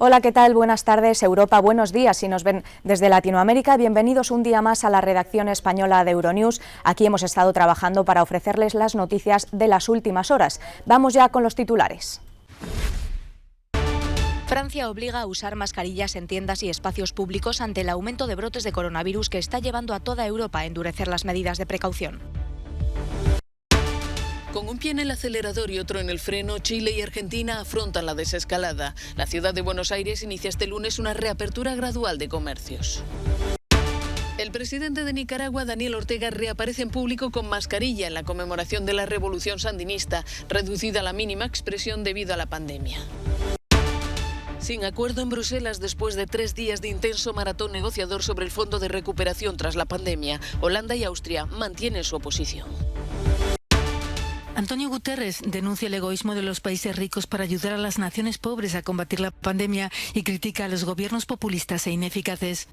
Hola, ¿qué tal? Buenas tardes, Europa, buenos días. Si nos ven desde Latinoamérica, bienvenidos un día más a la redacción española de Euronews. Aquí hemos estado trabajando para ofrecerles las noticias de las últimas horas. Vamos ya con los titulares. Francia obliga a usar mascarillas en tiendas y espacios públicos ante el aumento de brotes de coronavirus que está llevando a toda Europa a endurecer las medidas de precaución. Con un pie en el acelerador y otro en el freno, Chile y Argentina afrontan la desescalada. La ciudad de Buenos Aires inicia este lunes una reapertura gradual de comercios. El presidente de Nicaragua, Daniel Ortega, reaparece en público con mascarilla en la conmemoración de la revolución sandinista, reducida a la mínima expresión debido a la pandemia. Sin acuerdo en Bruselas después de 3 días de intenso maratón negociador sobre el Fondo de Recuperación tras la pandemia, Holanda y Austria mantienen su oposición. Antonio Guterres denuncia el egoísmo de los países ricos para ayudar a las naciones pobres a combatir la pandemia y critica a los gobiernos populistas e ineficaces.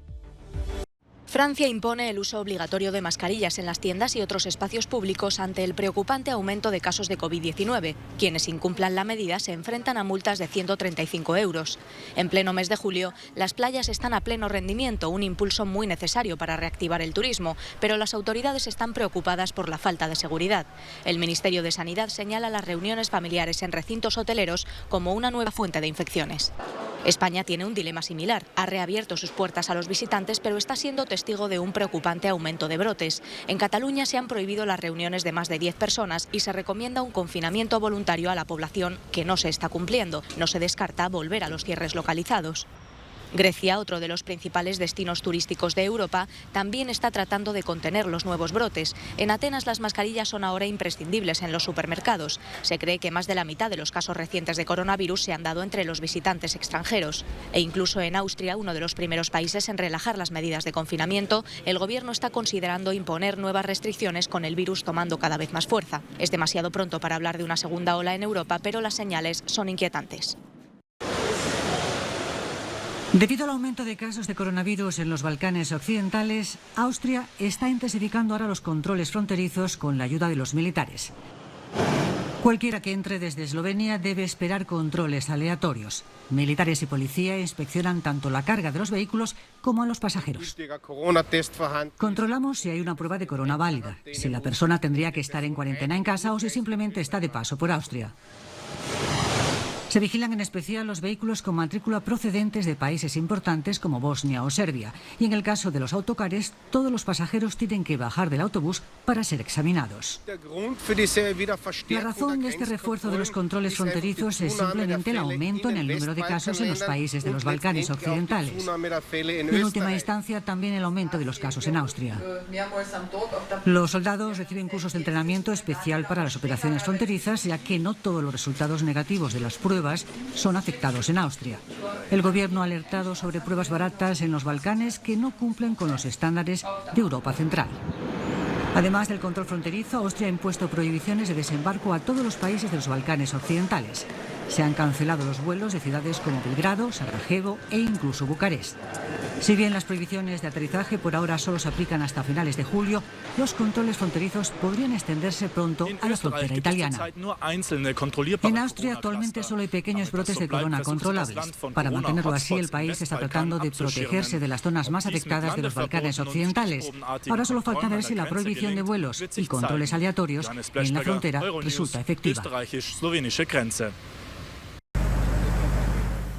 Francia impone el uso obligatorio de mascarillas en las tiendas y otros espacios públicos ante el preocupante aumento de casos de COVID-19. Quienes incumplan la medida se enfrentan a multas de 135 euros. En pleno mes de julio, las playas están a pleno rendimiento, un impulso muy necesario para reactivar el turismo, pero las autoridades están preocupadas por la falta de seguridad. El Ministerio de Sanidad señala las reuniones familiares en recintos hoteleros como una nueva fuente de infecciones. España tiene un dilema similar. Ha reabierto sus puertas a los visitantes, pero está siendo testigo de un preocupante aumento de brotes. En Cataluña se han prohibido las reuniones de más de 10 personas y se recomienda un confinamiento voluntario a la población que no se está cumpliendo. No se descarta volver a los cierres localizados. Grecia, otro de los principales destinos turísticos de Europa, también está tratando de contener los nuevos brotes. En Atenas las mascarillas son ahora imprescindibles en los supermercados. Se cree que más de la mitad de los casos recientes de coronavirus se han dado entre los visitantes extranjeros. E incluso en Austria, uno de los primeros países en relajar las medidas de confinamiento, el gobierno está considerando imponer nuevas restricciones con el virus tomando cada vez más fuerza. Es demasiado pronto para hablar de una segunda ola en Europa, pero las señales son inquietantes. Debido al aumento de casos de coronavirus en los Balcanes occidentales, Austria está intensificando ahora los controles fronterizos con la ayuda de los militares. Cualquiera que entre desde Eslovenia debe esperar controles aleatorios. Militares y policía inspeccionan tanto la carga de los vehículos como a los pasajeros. Controlamos si hay una prueba de corona válida, si la persona tendría que estar en cuarentena en casa o si simplemente está de paso por Austria. Se vigilan en especial los vehículos con matrícula procedentes de países importantes como Bosnia o Serbia. Y en el caso de los autocares, todos los pasajeros tienen que bajar del autobús para ser examinados. La razón de este refuerzo de los controles fronterizos es simplemente el aumento en el número de casos en los países de los Balcanes occidentales. Y en última instancia, también el aumento de los casos en Austria. Los soldados reciben cursos de entrenamiento especial para las operaciones fronterizas, ya que no todos los resultados negativos de las pruebas son aceptados en Austria. El gobierno ha alertado sobre pruebas baratas en los Balcanes que no cumplen con los estándares de Europa Central. Además del control fronterizo, Austria ha impuesto prohibiciones de desembarco a todos los países de los Balcanes occidentales. Se han cancelado los vuelos de ciudades como Belgrado, Sarajevo e incluso Bucarest. Si bien las prohibiciones de aterrizaje por ahora solo se aplican hasta finales de julio, los controles fronterizos podrían extenderse pronto a la frontera italiana. En Austria actualmente solo hay pequeños brotes de corona controlables. Para mantenerlo así, el país está tratando de protegerse de las zonas más afectadas de los Balcanes occidentales. Ahora solo falta ver si la prohibición de vuelos y controles aleatorios en la frontera resulta efectiva.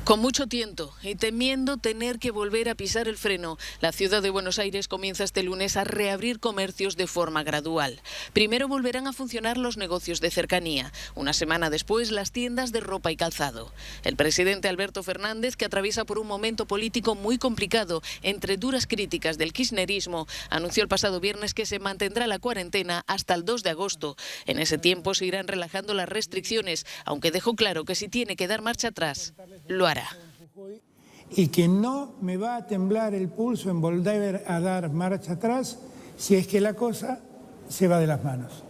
Con mucho tiento y temiendo tener que volver a pisar el freno, la ciudad de Buenos Aires comienza este lunes a reabrir comercios de forma gradual. Primero volverán a funcionar los negocios de cercanía. Una semana después, las tiendas de ropa y calzado. El presidente Alberto Fernández, que atraviesa por un momento político muy complicado entre duras críticas del kirchnerismo, anunció el pasado viernes que se mantendrá la cuarentena hasta el 2 de agosto. En ese tiempo se irán relajando las restricciones, aunque dejó claro que si tiene que dar marcha atrás, lo hará. Y que no me va a temblar el pulso en volver a dar marcha atrás si es que la cosa se va de las manos.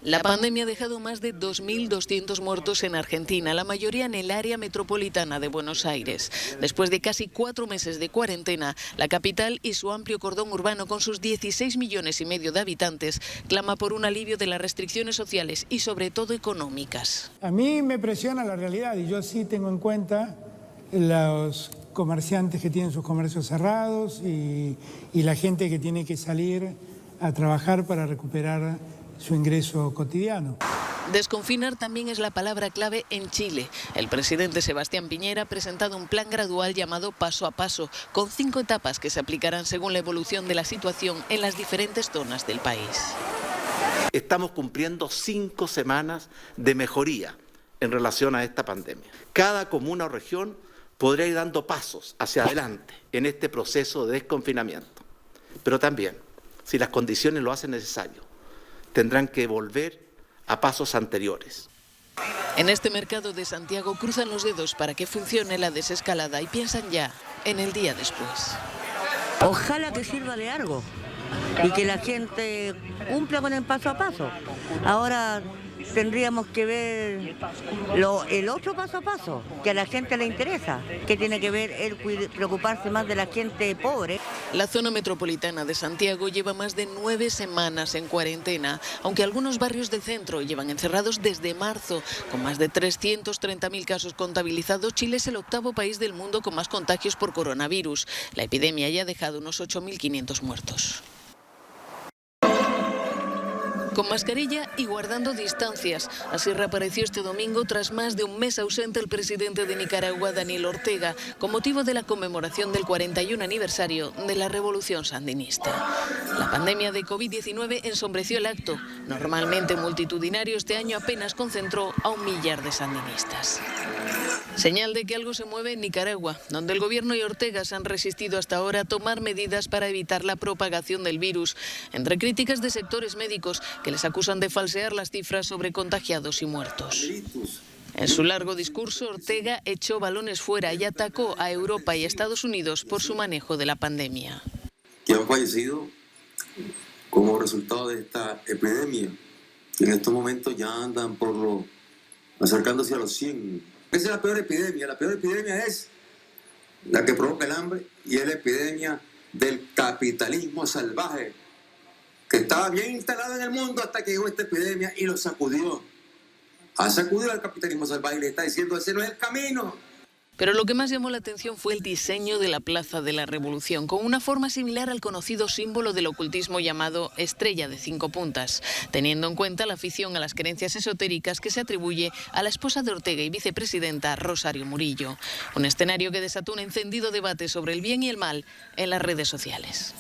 La pandemia ha dejado más de 2.200 muertos en Argentina, la mayoría en el área metropolitana de Buenos Aires. Después de casi 4 meses de cuarentena, la capital y su amplio cordón urbano con sus 16,5 millones de habitantes clama por un alivio de las restricciones sociales y sobre todo económicas. A mí me presiona la realidad y yo sí tengo en cuenta los comerciantes que tienen sus comercios cerrados y la gente que tiene que salir a trabajar para recuperar su ingreso cotidiano. Desconfinar también es la palabra clave en Chile. El presidente Sebastián Piñera ha presentado un plan gradual llamado Paso a Paso, con 5 etapas que se aplicarán según la evolución de la situación en las diferentes zonas del país. Estamos cumpliendo 5 semanas de mejoría en relación a esta pandemia. Cada comuna o región podrá ir dando pasos hacia adelante en este proceso de desconfinamiento. Pero también, si las condiciones lo hacen necesario, tendrán que volver a pasos anteriores. En este mercado de Santiago cruzan los dedos para que funcione la desescalada y piensan ya en el día después. Ojalá que sirva de algo y que la gente cumpla con el paso a paso. Ahora tendríamos que ver el otro paso a paso, que a la gente le interesa, que tiene que ver el preocuparse más de la gente pobre. La zona metropolitana de Santiago lleva más de 9 semanas en cuarentena, aunque algunos barrios del centro llevan encerrados desde marzo. Con más de 330.000 casos contabilizados, Chile es el 8º país del mundo con más contagios por coronavirus. La epidemia ya ha dejado unos 8.500 muertos. Con mascarilla y guardando distancias. Así reapareció este domingo tras más de un mes ausente el presidente de Nicaragua, Daniel Ortega, con motivo de la conmemoración del 41 aniversario de la Revolución Sandinista. La pandemia de COVID-19 ensombreció el acto. Normalmente multitudinario, este año apenas concentró a 1 millar de sandinistas. Señal de que algo se mueve en Nicaragua, donde el gobierno y Ortega se han resistido hasta ahora a tomar medidas para evitar la propagación del virus, entre críticas de sectores médicos que les acusan de falsear las cifras sobre contagiados y muertos. En su largo discurso, Ortega echó balones fuera y atacó a Europa y Estados Unidos por su manejo de la pandemia. Que han fallecido como resultado de esta epidemia. En estos momentos ya andan acercándose a los 100. Esa es la peor epidemia. La peor epidemia es la que provoca el hambre y es la epidemia del capitalismo salvaje, que estaba bien instalado en el mundo hasta que llegó esta epidemia y lo sacudió. Ha sacudido al capitalismo salvaje y le está diciendo: ese no es el camino. Pero lo que más llamó la atención fue el diseño de la Plaza de la Revolución, con una forma similar al conocido símbolo del ocultismo llamado Estrella de 5 puntas, teniendo en cuenta la afición a las creencias esotéricas que se atribuye a la esposa de Ortega y vicepresidenta Rosario Murillo. Un escenario que desató un encendido debate sobre el bien y el mal en las redes sociales.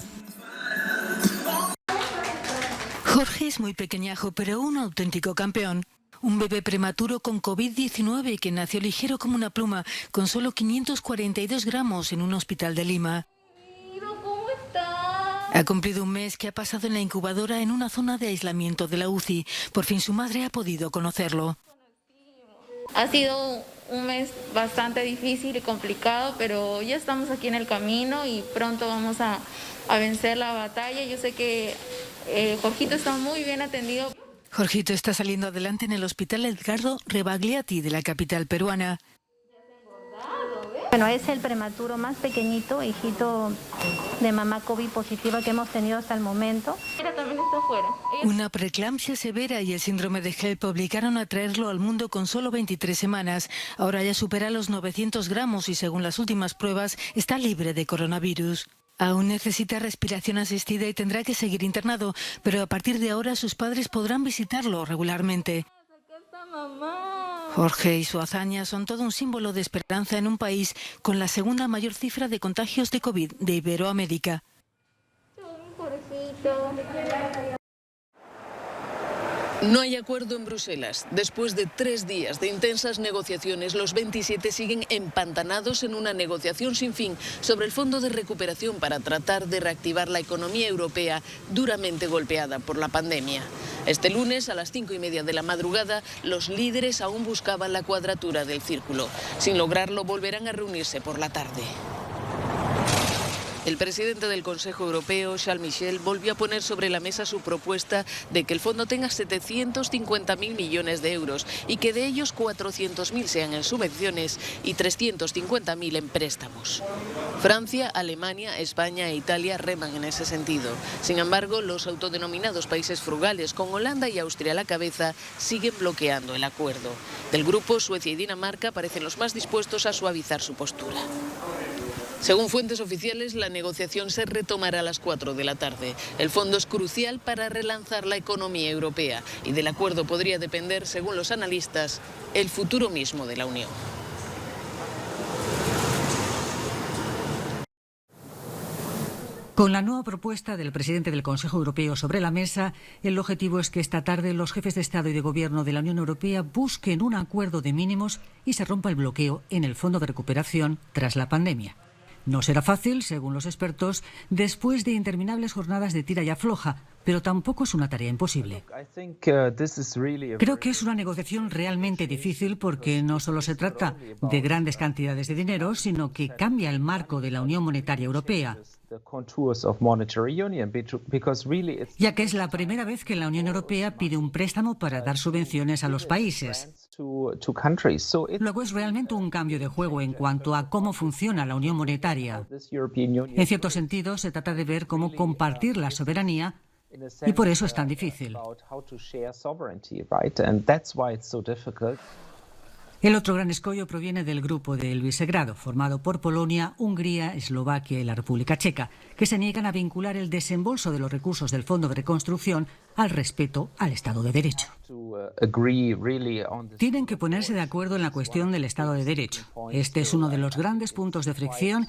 Jorge es muy pequeñajo, pero un auténtico campeón. Un bebé prematuro con COVID-19 que nació ligero como una pluma, con solo 542 gramos en un hospital de Lima. ¿Cómo está? Ha cumplido un mes que ha pasado en la incubadora en una zona de aislamiento de la UCI. Por fin su madre ha podido conocerlo. Ha sido un mes bastante difícil y complicado, pero ya estamos aquí en el camino y pronto vamos a vencer la batalla. Yo sé que Jorgito está muy bien atendido. Jorgito está saliendo adelante en el Hospital Edgardo Rebagliati de la capital peruana. Bueno, es el prematuro más pequeñito, hijito de mamá COVID positiva que hemos tenido hasta el momento. Ella también está afuera. Una preeclampsia severa y el síndrome de HELP obligaron a traerlo al mundo con solo 23 semanas. Ahora ya supera los 900 gramos y según las últimas pruebas está libre de coronavirus. Aún necesita respiración asistida y tendrá que seguir internado, pero a partir de ahora sus padres podrán visitarlo regularmente. Jorge y su hazaña son todo un símbolo de esperanza en un país con la segunda mayor cifra de contagios de COVID de Iberoamérica. No hay acuerdo en Bruselas. Después de 3 días de intensas negociaciones, los 27 siguen empantanados en una negociación sin fin sobre el Fondo de Recuperación para tratar de reactivar la economía europea duramente golpeada por la pandemia. Este lunes, a las 5:30 de la madrugada, los líderes aún buscaban la cuadratura del círculo. Sin lograrlo, volverán a reunirse por la tarde. El presidente del Consejo Europeo, Charles Michel, volvió a poner sobre la mesa su propuesta de que el fondo tenga 750.000 millones de euros y que de ellos 400.000 sean en subvenciones y 350.000 en préstamos. Francia, Alemania, España e Italia reman en ese sentido. Sin embargo, los autodenominados países frugales, con Holanda y Austria a la cabeza, siguen bloqueando el acuerdo. Del grupo, Suecia y Dinamarca parecen los más dispuestos a suavizar su postura. Según fuentes oficiales, la negociación se retomará a las 4 de la tarde. El fondo es crucial para relanzar la economía europea y del acuerdo podría depender, según los analistas, el futuro mismo de la Unión. Con la nueva propuesta del presidente del Consejo Europeo sobre la mesa, el objetivo es que esta tarde los jefes de Estado y de Gobierno de la Unión Europea busquen un acuerdo de mínimos y se rompa el bloqueo en el Fondo de Recuperación tras la pandemia. No será fácil, según los expertos, después de interminables jornadas de tira y afloja, pero tampoco es una tarea imposible. Creo que es una negociación realmente difícil porque no solo se trata de grandes cantidades de dinero, sino que cambia el marco de la Unión Monetaria Europea, ya que es la primera vez que la Unión Europea pide un préstamo para dar subvenciones a los países. Luego es realmente un cambio de juego en cuanto a cómo funciona la Unión Monetaria. En cierto sentido, se trata de ver cómo compartir la soberanía y por eso es tan difícil. El otro gran escollo proviene del grupo del Visegrado, formado por Polonia, Hungría, Eslovaquia y la República Checa, que se niegan a vincular el desembolso de los recursos del Fondo de Reconstrucción al respeto al Estado de Derecho. Tienen que ponerse de acuerdo en la cuestión del Estado de Derecho. Este es uno de los grandes puntos de fricción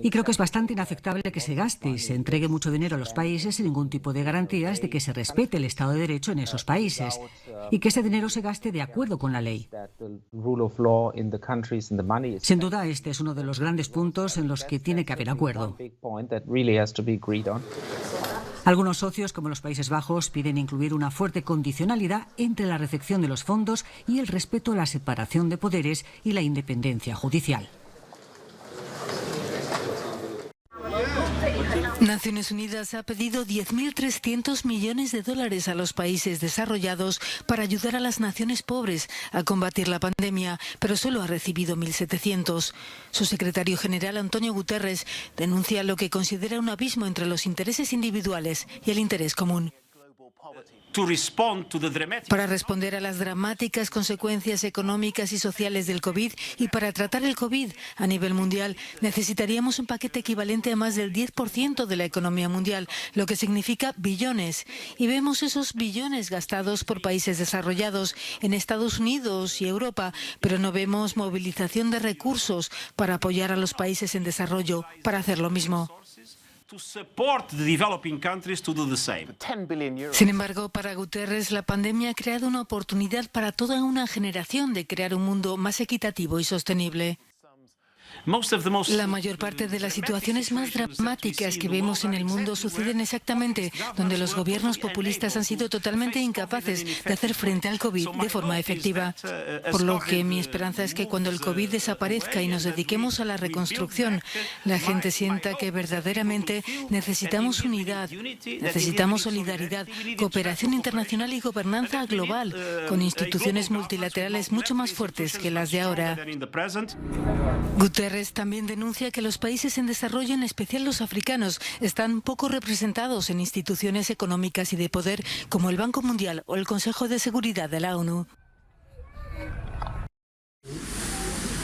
y creo que es bastante inaceptable que se gaste y se entregue mucho dinero a los países sin ningún tipo de garantías de que se respete el Estado de Derecho en esos países y que ese dinero se gaste de acuerdo con la ley. Sin duda, este es uno de los grandes puntos en los que tiene que haber acuerdo. Algunos socios, como los Países Bajos, piden incluir una fuerte condicionalidad entre la recepción de los fondos y el respeto a la separación de poderes y la independencia judicial. Naciones Unidas ha pedido 10.300 millones de dólares a los países desarrollados para ayudar a las naciones pobres a combatir la pandemia, pero solo ha recibido 1.700. Su secretario general, Antonio Guterres, denuncia lo que considera un abismo entre los intereses individuales y el interés común. Para responder a las dramáticas consecuencias económicas y sociales del COVID y para tratar el COVID a nivel mundial, necesitaríamos un paquete equivalente a más del 10% de la economía mundial, lo que significa billones. Y vemos esos billones gastados por países desarrollados en Estados Unidos y Europa, pero no vemos movilización de recursos para apoyar a los países en desarrollo para hacer lo mismo. Sin embargo, para Guterres, la pandemia ha creado una oportunidad para toda una generación de crear un mundo más equitativo y sostenible. La mayor parte de las situaciones más dramáticas que vemos en el mundo suceden exactamente donde los gobiernos populistas han sido totalmente incapaces de hacer frente al COVID de forma efectiva. Por lo que mi esperanza es que cuando el COVID desaparezca y nos dediquemos a la reconstrucción, la gente sienta que verdaderamente necesitamos unidad, necesitamos solidaridad, cooperación internacional y gobernanza global, con instituciones multilaterales mucho más fuertes que las de ahora. Guterres también denuncia que los países en desarrollo, en especial los africanos, están poco representados en instituciones económicas y de poder como el Banco Mundial o el Consejo de Seguridad de la ONU.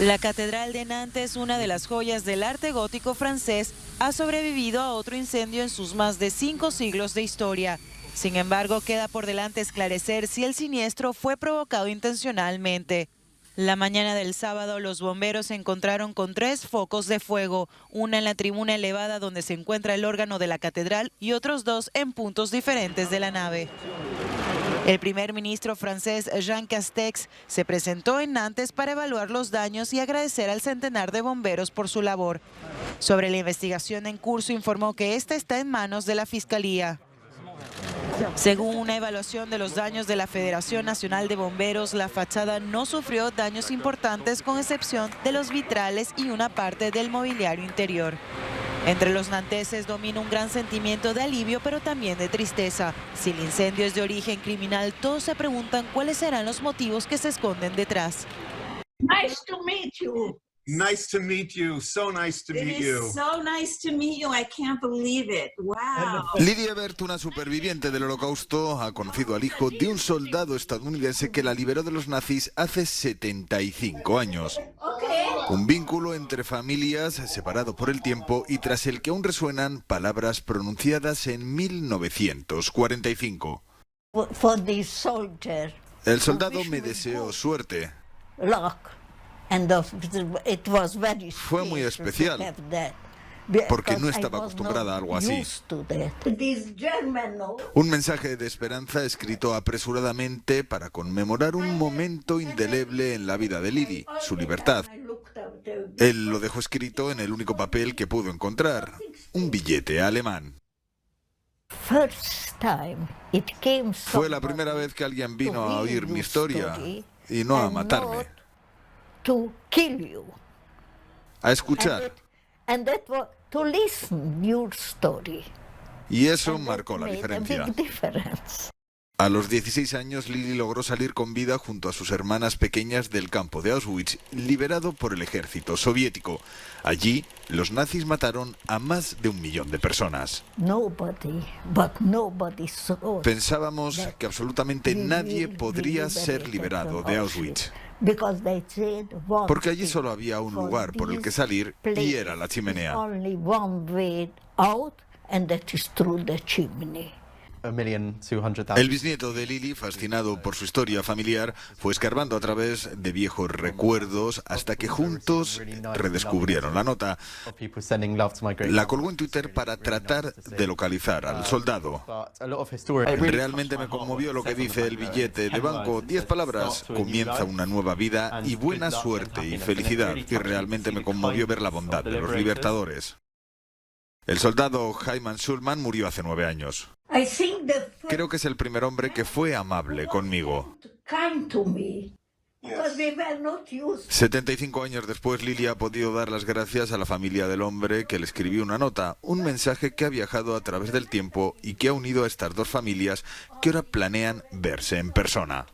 La Catedral de Nantes, una de las joyas del arte gótico francés, ha sobrevivido a otro incendio en sus más de 5 siglos de historia. Sin embargo, queda por delante esclarecer si el siniestro fue provocado intencionalmente. La mañana del sábado, los bomberos se encontraron con 3 focos de fuego, una en la tribuna elevada donde se encuentra el órgano de la catedral y otros 2 en puntos diferentes de la nave. El primer ministro francés Jean Castex se presentó en Nantes para evaluar los daños y agradecer al centenar de bomberos por su labor. Sobre la investigación en curso, informó que esta está en manos de la Fiscalía. Según una evaluación de los daños de la Federación Nacional de Bomberos, la fachada no sufrió daños importantes con excepción de los vitrales y una parte del mobiliario interior. Entre los nanteses domina un gran sentimiento de alivio, pero también de tristeza. Si el incendio es de origen criminal, todos se preguntan cuáles serán los motivos que se esconden detrás. Nice to meet you. Nice to meet you. So nice to meet you. It is so nice to meet you. I can't believe it. Wow. Lydia Bert, una superviviente del Holocausto, ha conocido al hijo de un soldado estadounidense que la liberó de los nazis hace 75 años. Un vínculo entre familias separado por el tiempo y tras el que aún resuenan palabras pronunciadas en 1945. El soldado me deseó suerte. Fue muy especial, porque no estaba acostumbrada a algo así. Un mensaje de esperanza escrito apresuradamente para conmemorar un momento indeleble en la vida de Lily, su libertad. Él lo dejó escrito en el único papel que pudo encontrar, un billete alemán. Fue la primera vez que alguien vino a oír mi historia y no a matarme. A escuchar. Y eso marcó la diferencia. A los 16 años, Lily logró salir con vida junto a sus hermanas pequeñas del campo de Auschwitz, liberado por el ejército soviético. Allí, los nazis mataron a más de 1 millón de personas. Pensábamos que absolutamente nadie podría ser liberado de Auschwitz, porque allí solo había un lugar por el que salir y era la chimenea. El bisnieto de Lily, fascinado por su historia familiar, fue escarbando a través de viejos recuerdos hasta que juntos redescubrieron la nota. La colgó en Twitter para tratar de localizar al soldado. Realmente me conmovió lo que dice el billete de banco. 10 palabras. Comienza una nueva vida y buena suerte y felicidad. Y realmente me conmovió ver la bondad de los libertadores. El soldado Hyman Schulman murió hace 9 años. Creo que es el primer hombre que fue amable conmigo. 75 años después, Lily ha podido dar las gracias a la familia del hombre que le escribió una nota, un mensaje que ha viajado a través del tiempo y que ha unido a estas dos familias que ahora planean verse en persona.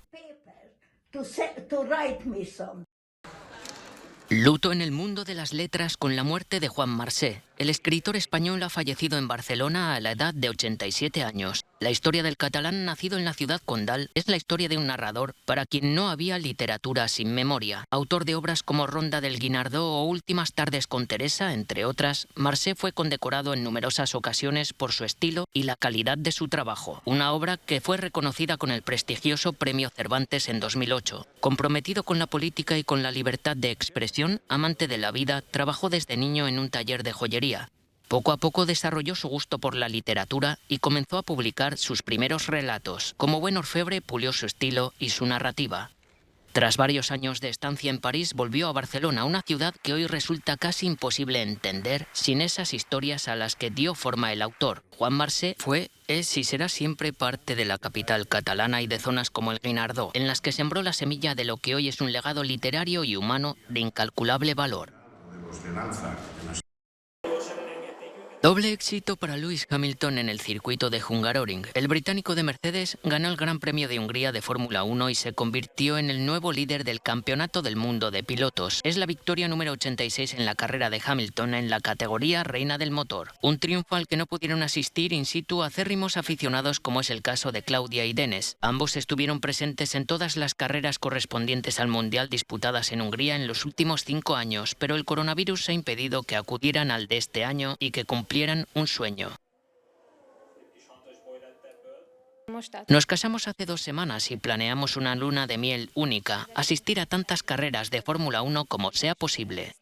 Luto en el mundo de las letras con la muerte de Juan Marsé. El escritor español ha fallecido en Barcelona a la edad de 87 años. La historia del catalán nacido en la ciudad condal es la historia de un narrador para quien no había literatura sin memoria. Autor de obras como Ronda del Guinardó o Últimas tardes con Teresa, entre otras, Marsé fue condecorado en numerosas ocasiones por su estilo y la calidad de su trabajo. Una obra que fue reconocida con el prestigioso Premio Cervantes en 2008. Comprometido con la política y con la libertad de expresión, amante de la vida, trabajó desde niño en un taller de joyería. Poco a poco desarrolló su gusto por la literatura y comenzó a publicar sus primeros relatos. Como buen orfebre pulió su estilo y su narrativa. Tras varios años de estancia en París, volvió a Barcelona, una ciudad que hoy resulta casi imposible entender sin esas historias a las que dio forma el autor. Juan Marsé fue, es y será siempre parte de la capital catalana y de zonas como el Guinardó, en las que sembró la semilla de lo que hoy es un legado literario y humano de incalculable valor. Doble éxito para Lewis Hamilton en el circuito de Hungaroring. El británico de Mercedes ganó el Gran Premio de Hungría de Fórmula 1 y se convirtió en el nuevo líder del Campeonato del Mundo de Pilotos. Es la victoria número 86 en la carrera de Hamilton en la categoría Reina del Motor. Un triunfo al que no pudieron asistir in situ acérrimos aficionados como es el caso de Claudia y Denis. Ambos estuvieron presentes en todas las carreras correspondientes al Mundial disputadas en Hungría en los últimos 5 años, pero el coronavirus ha impedido que acudieran al de este año y que cumplieran un sueño. Nos casamos hace 2 semanas y planeamos una luna de miel única, asistir a tantas carreras de Fórmula 1 como sea posible.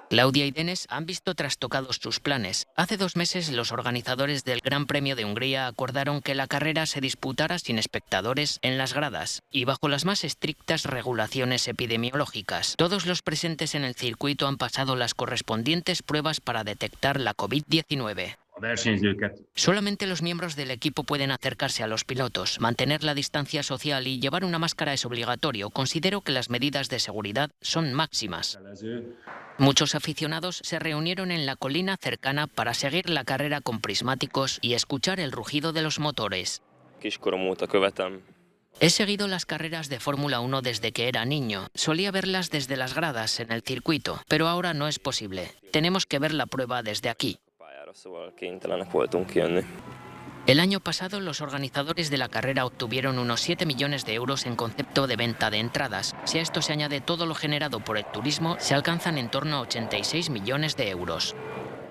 Claudia y Denis han visto trastocados sus planes. Hace 2 meses los organizadores del Gran Premio de Hungría acordaron que la carrera se disputara sin espectadores en las gradas y bajo las más estrictas regulaciones epidemiológicas. Todos los presentes en el circuito han pasado las correspondientes pruebas para detectar la COVID-19. Solamente los miembros del equipo pueden acercarse a los pilotos. Mantener la distancia social y llevar una máscara es obligatorio. Considero que las medidas de seguridad son máximas. Muchos aficionados se reunieron en la colina cercana para seguir la carrera con prismáticos y escuchar el rugido de los motores. He seguido las carreras de Fórmula 1 desde que era niño. Solía verlas desde las gradas en el circuito, pero ahora no es posible. Tenemos que ver la prueba desde aquí. El año pasado, los organizadores de la carrera obtuvieron unos 7 millones de euros en concepto de venta de entradas. Si a esto se añade todo lo generado por el turismo, se alcanzan en torno a 86 millones de euros.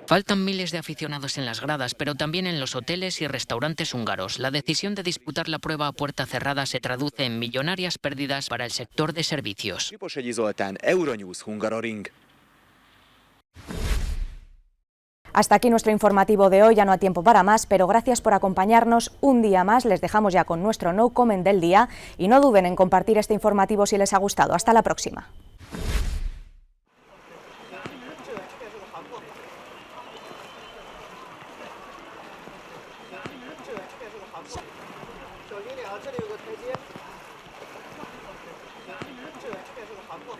Faltan miles de aficionados en las gradas, pero también en los hoteles y restaurantes húngaros. La decisión de disputar la prueba a puerta cerrada se traduce en millonarias pérdidas para el sector de servicios. Hasta aquí nuestro informativo de hoy, ya no hay tiempo para más, pero gracias por acompañarnos un día más. Les dejamos ya con nuestro No Comment del día y no duden en compartir este informativo si les ha gustado. Hasta la próxima. 저离了这里有个台阶，这个韩国。